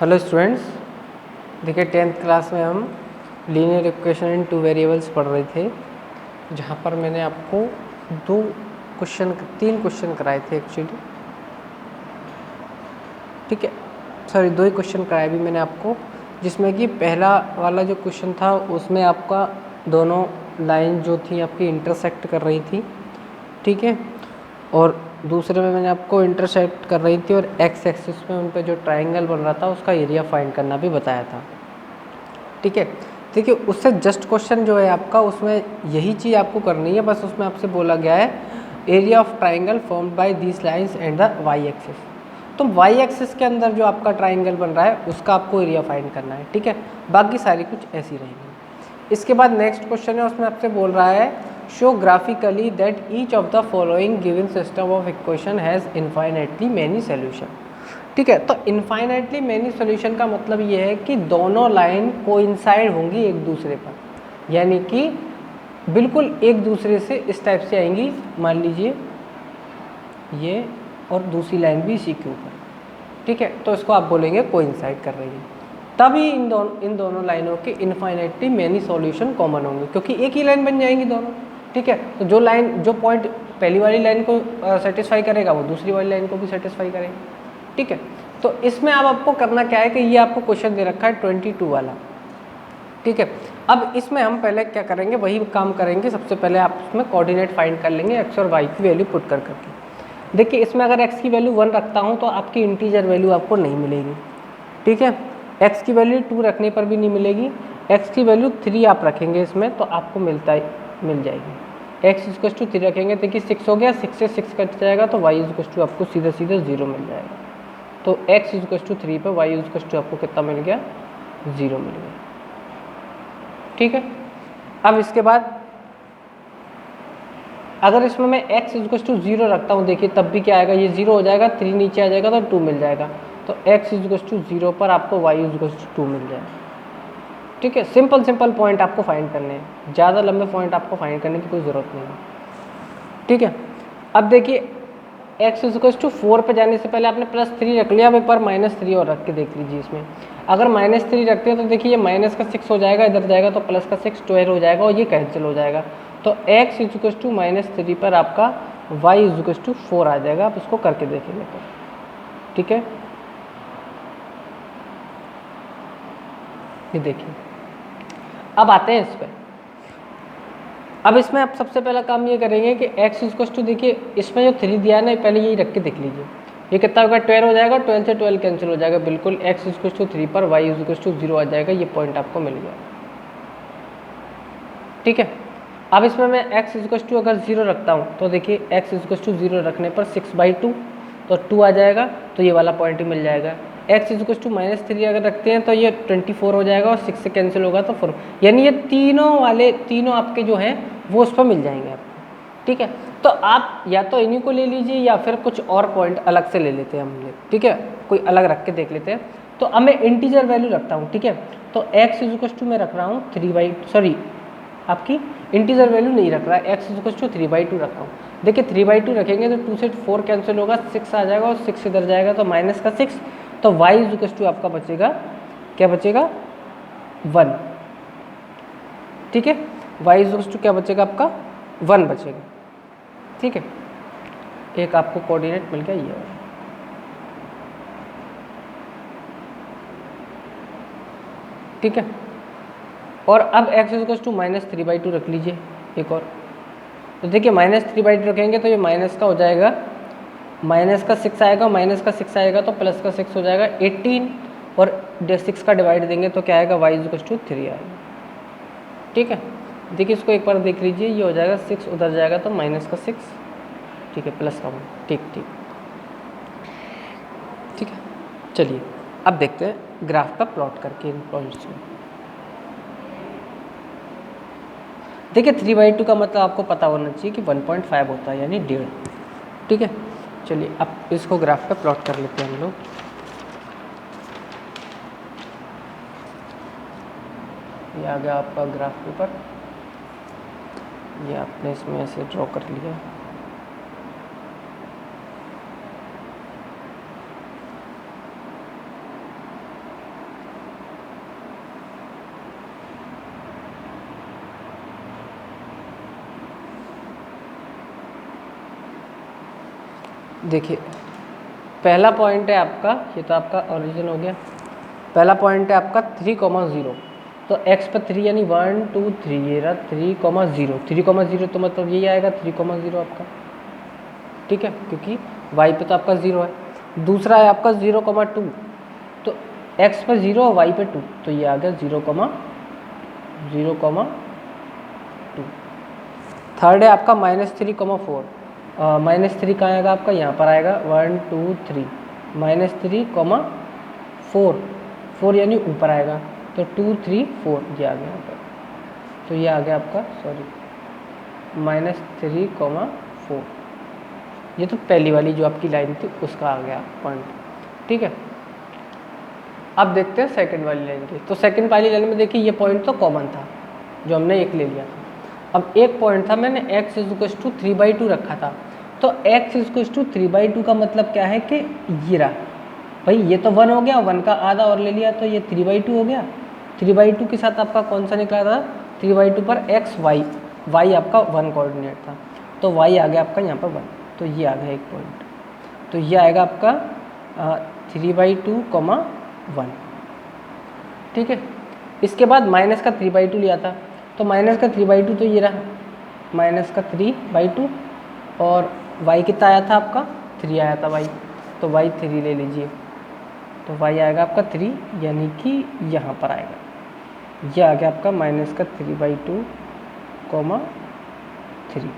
Hello students, देखिए 10th class में हम linear equation in two variables पढ़ रहे थे, जहाँ पर मैंने आपको तीन क्वेश्चन कराए थे एक्चुअली। ठीक है, सॉरी 2 ही क्वेश्चन कराए भी मैंने आपको, जिसमें कि पहला वाला जो क्वेश्चन था उसमें आपका दोनों लाइन जो थी आपकी इंटरसेक्ट कर रही थी। ठीक है, और दूसरे में मैंने आपको इंटरसेक्ट कर रही थी और एक्स एक्सिस में उन पर जो ट्रायंगल बन रहा था उसका एरिया फाइंड करना भी बताया था। ठीक है, देखिए उससे जस्ट क्वेश्चन जो है आपका, उसमें यही चीज़ आपको करनी है, बस उसमें आपसे बोला गया है area of triangle formed by these lines and the Y axis. तो वाई एक्सिस के अंदर जो आपका ट्रायंगल बन रहा है उसका आपको एरिया फाइंड करना है। ठीक है, बाकी सारी कुछ ऐसी रहेंगी। इसके बाद नेक्स्ट क्वेश्चन है, उसमें आपसे बोल रहा है show graphically that each of the following given system of equation has infinitely many solution. ठीक है, तो इनफाइनाइटली मैनी सोल्यूशन का मतलब ये है कि दोनों लाइन कोइंसाइड होंगी एक दूसरे पर, यानी कि बिल्कुल एक दूसरे से इस टाइप से आएंगी। मान लीजिए ये और दूसरी लाइन भी इसी के ऊपर। ठीक है, तो इसको आप बोलेंगे कोइंसाइड कर रही है, तभी इन दोनों लाइनों के इनफाइनाइटली मैनी सॉल्यूशन कॉमन होंगे, क्योंकि एक ही लाइन बन जाएंगी दोनों। ठीक है, तो जो पॉइंट पहली वाली लाइन को सेटिस्फाई करेगा वो दूसरी वाली लाइन को भी सेटिस्फाई करेगा। ठीक है, तो इसमें अब आपको करना क्या है कि ये आपको क्वेश्चन दे रखा है 22 वाला। ठीक है, अब इसमें हम पहले क्या करेंगे, वही काम करेंगे। सबसे पहले आप इसमें कोऑर्डिनेट फाइंड कर लेंगे, एक्स और वाई की वैल्यू पुट करके। देखिए इसमें अगर एक्स की वैल्यू 1 रखता हूँ तो आपकी इंटीजर वैल्यू आपको नहीं मिलेगी। ठीक है, एक्स की वैल्यू 2 रखने पर भी नहीं मिलेगी। एक्स की वैल्यू 3 आप रखेंगे इसमें तो आपको मिल जाएगी। एक्स इक्वल टू 3 रखेंगे, देखिए 6 हो गया, 6 से 6 कट जाएगा तो वाई इक्वल टू आपको सीधा 0 मिल जाएगा। तो x इक्वल टू 3 पर y इक्वल टू आपको कितना मिल गया, 0 मिल गया। ठीक है, अब इसके बाद अगर इसमें मैं x इक्वल टू 0 रखता हूँ, देखिए तब भी क्या आएगा, ये 0 हो जाएगा, 3 नीचे आ जाएगा तो 2 मिल जाएगा। तो x इक्वल टू 0 पर आपको y इक्वल टू 2 मिल जाएगा। ठीक है, सिंपल पॉइंट आपको फाइंड करने हैं, ज़्यादा लंबे पॉइंट आपको फाइंड करने की कोई ज़रूरत नहीं है। ठीक है, अब देखिए x इक्वल टू 4 पे जाने से पहले आपने +3 रख लिया, अब एक बार -3 और रख के देख लीजिए। इसमें अगर -3 रखते हैं तो देखिए ये माइनस का 6 हो जाएगा, इधर जाएगा तो प्लस का 6 12 हो जाएगा और ये कैंसिल हो जाएगा। तो x इक्वल टू -3 पर आपका y इक्वल टू 4 आ जाएगा। आप इसको करके देखेंगे तो ठीक है, ये देखिए। अब आते हैं इस पर। अब इसमें आप सबसे पहला काम ये करेंगे कि x इक्वल टू, देखिए इसमें जो 3 दिया है ना, पहले यही रख के देख लीजिए। ये कितना होगा, 12 हो जाएगा, 12 से 12 कैंसिल हो जाएगा बिल्कुल। x इक्वल टू 3 पर y इक्वल टू 0 आ जाएगा, ये पॉइंट आपको मिल गया। ठीक है, अब इसमें मैं x इक्वल टू अगर 0 रखता हूँ तो देखिए x इक्वल टू 0 रखने पर 6/2 तो 2 आ जाएगा, तो ये वाला पॉइंट ही मिल जाएगा। x इक्वल टू -3 अगर रखते हैं तो ये 24 हो जाएगा और 6 से कैंसिल होगा तो 4, यानी ये तीनों आपके जो हैं वो उस पर मिल जाएंगे आपको। ठीक है, तो आप या तो इन्हीं को ले लीजिए या फिर कुछ और पॉइंट अलग से ले लेते हैं हम लोग। ठीक है, कोई अलग रख के देख लेते हैं। तो अब मैं इंटीजर वैल्यू रखता हूँ। ठीक है, तो x इक्वल टू मैं रख रहा हूँ आपकी इंटीजर वैल्यू नहीं रख रहा है, x इक्वल टू 3/2 रखा हूँ। देखिए 3/2 रखेंगे तो 2 से 4 कैंसिल होगा, 6 आ जाएगा और 6 इधर जाएगा तो माइनस का 6, तो y इक्वल टू आपका बचेगा, क्या बचेगा, 1। ठीक है, y इक्वल टू क्या बचेगा आपका, 1 बचेगा। ठीक है, एक आपको कोऑर्डिनेट मिल गया ये वाला। ठीक है, और अब x इक्वल टू -3/2 रख लीजिए एक और। तो देखिए -3/2 रखेंगे तो ये माइनस का हो जाएगा, माइनस का 6 आएगा, माइनस का 6 आएगा तो प्लस का 6 हो जाएगा 18, और 6 का डिवाइड देंगे तो क्या आएगा, y इक्वल टू 3 आएगा। ठीक है, देखिए इसको एक बार देख लीजिए, ये हो जाएगा 6 उधर जाएगा तो माइनस का 6, ठीक है, प्लस का 1। ठीक है, चलिए अब देखते हैं ग्राफ का प्लॉट करके इन पॉइंट्स में। देखिए 3/2 का मतलब आपको पता होना चाहिए कि 1.5 होता है, यानी 1.5। ठीक है, चलिए अब इसको ग्राफ पे प्लॉट कर लेते हैं हम लोग। ये आ गया आपका ग्राफ पेपर, ये आपने इसमें ऐसे ड्रॉ कर लिया। देखिए पहला पॉइंट है आपका, ये तो आपका ओरिजिन हो गया। पहला पॉइंट है आपका 3,0, तो x पर 3 यानी 1 2 3, ये रहा 3,0। 3,0 तो मतलब यही आएगा 3,0 आपका, ठीक है, क्योंकि y पे तो आपका 0 है। दूसरा है आपका 0,2, तो x पर 0 और y पे 2, तो ये आ गया 0,2। थर्ड है आपका -3,4, -3 कहाँ आएगा आपका, यहाँ पर आएगा 1 2 3, -3,4, 4 यानी ऊपर आएगा, तो 2 3 4 ये आ गया यहाँ पर, तो ये आ गया आपका सॉरी -3,4। ये तो पहली वाली जो आपकी लाइन थी उसका आ गया पॉइंट, ठीक है। अब देखते हैं सेकंड वाली लाइन की। तो सेकंड वाली लाइन में देखिए ये पॉइंट तो कॉमन था जो हमने एक ले लिया था। अब एक पॉइंट था, मैंने x = 3/2 रखा था, तो x = 3/2 का मतलब क्या है कि ये रहा भाई, ये तो 1 हो गया, 1 का आधा और ले लिया तो ये 3/2 हो गया। 3/2 के साथ आपका कौन सा निकला था, 3/2 पर x y आपका 1 कोऑर्डिनेट था, तो y आ गया आपका यहाँ पर 1, तो ये आ गया एक पॉइंट। तो ये आएगा आपका 3/2, 1, ठीक है। इसके बाद माइनस का 3/2 लिया था, तो माइनस का 3/2 तो ये रहा -3/2, और y कितना आया था आपका 3 आया था y, तो y 3 ले लीजिए, तो y आएगा आपका 3, यानी कि यहाँ पर आएगा, यह आ गया आपका -3/2, 3।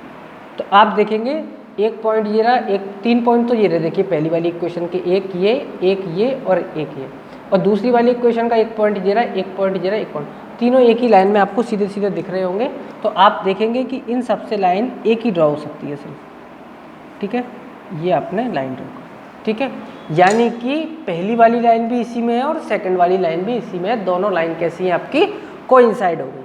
तो आप देखेंगे एक पॉइंट ये रहा, एक 3 पॉइंट तो ये रहे, देखिए पहली वाली इक्वेशन के एक ये और एक ये, और दूसरी वाली इक्वेशन का एक पॉइंट ये रहा, एक पॉइंट ये रहा, एक पॉइंट, तीनों एक ही लाइन में आपको सीधे सीधे दिख रहे होंगे। तो आप देखेंगे कि इन सबसे लाइन एक ही ड्रॉ हो सकती है सिर्फ, ठीक है, ये आपने लाइन ड्रॉ, ठीक है। यानी कि पहली वाली लाइन भी इसी में है और सेकंड वाली लाइन भी इसी में है, दोनों लाइन कैसी हैं आपकी कोइंसाइड हो गई है।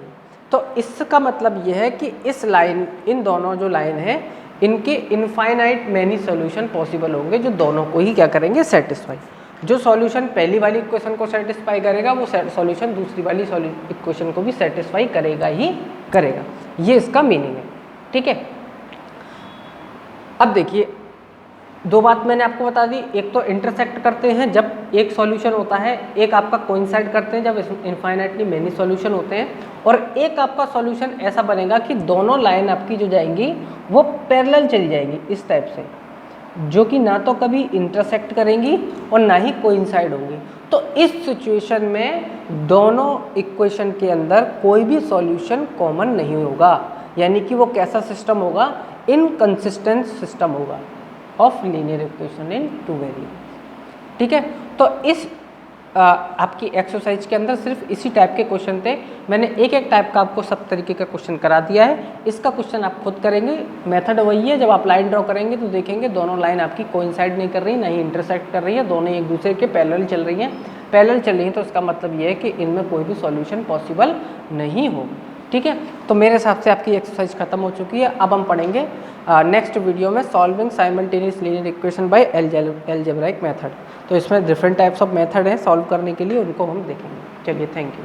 तो इसका मतलब ये है कि इस लाइन, इन दोनों जो लाइन है इनके इनफाइनाइट मैनी सॉल्यूशन पॉसिबल होंगे जो दोनों को ही क्या करेंगे, सेटिस्फाई। जो सॉल्यूशन पहली वाली इक्वेशन को सेटिस्फाई करेगा वो सॉल्यूशन दूसरी वाली इक्वेशन को भी सेटिस्फाई करेगा ही करेगा, ये इसका मीनिंग है, ठीक है। अब देखिए दो बात मैंने आपको बता दी, एक तो इंटरसेक्ट करते हैं जब एक सॉल्यूशन होता है, एक आपका कोइंसाइड करते हैं जब इनफाइनाइटली मेनी सॉल्यूशन होते हैं, और एक आपका सॉल्यूशन ऐसा बनेगा कि दोनों लाइन आपकी जो जाएंगी वो पैरेलल चली जाएंगी इस टाइप से, जो कि ना तो कभी इंटरसेक्ट करेंगी और ना ही कोइंसाइड होंगी। तो इस सिचुएशन में दोनों इक्वेशन के अंदर कोई भी सॉल्यूशन कॉमन नहीं होगा, यानी कि वो कैसा सिस्टम होगा, इनकंसिस्टेंट सिस्टम होगा of linear equation in 2 variables, ठीक है। तो इस आपकी एक्सरसाइज के अंदर सिर्फ इसी टाइप के क्वेश्चन थे, मैंने एक एक टाइप का आपको सब तरीके का क्वेश्चन करा दिया है। इसका क्वेश्चन आप खुद करेंगे, मेथड वही है, जब आप लाइन ड्रॉ करेंगे तो देखेंगे दोनों लाइन आपकी कोइंसाइड नहीं कर रही, ना ही इंटरसेक्ट कर रही है, दोनों एक दूसरे के पैरेलल चल रही हैं। पैरेलल चल रही हैं तो इसका मतलब ये है कि इनमें कोई भी सॉल्यूशन पॉसिबल नहीं हो, ठीक है। तो मेरे हिसाब से आपकी एक्सरसाइज खत्म हो चुकी है। अब हम पढ़ेंगे नेक्स्ट वीडियो में solving simultaneous linear equation by algebraic method. तो इसमें डिफरेंट टाइप्स ऑफ मेथड है सॉल्व करने के लिए, उनको हम देखेंगे। चलिए, थैंक यू।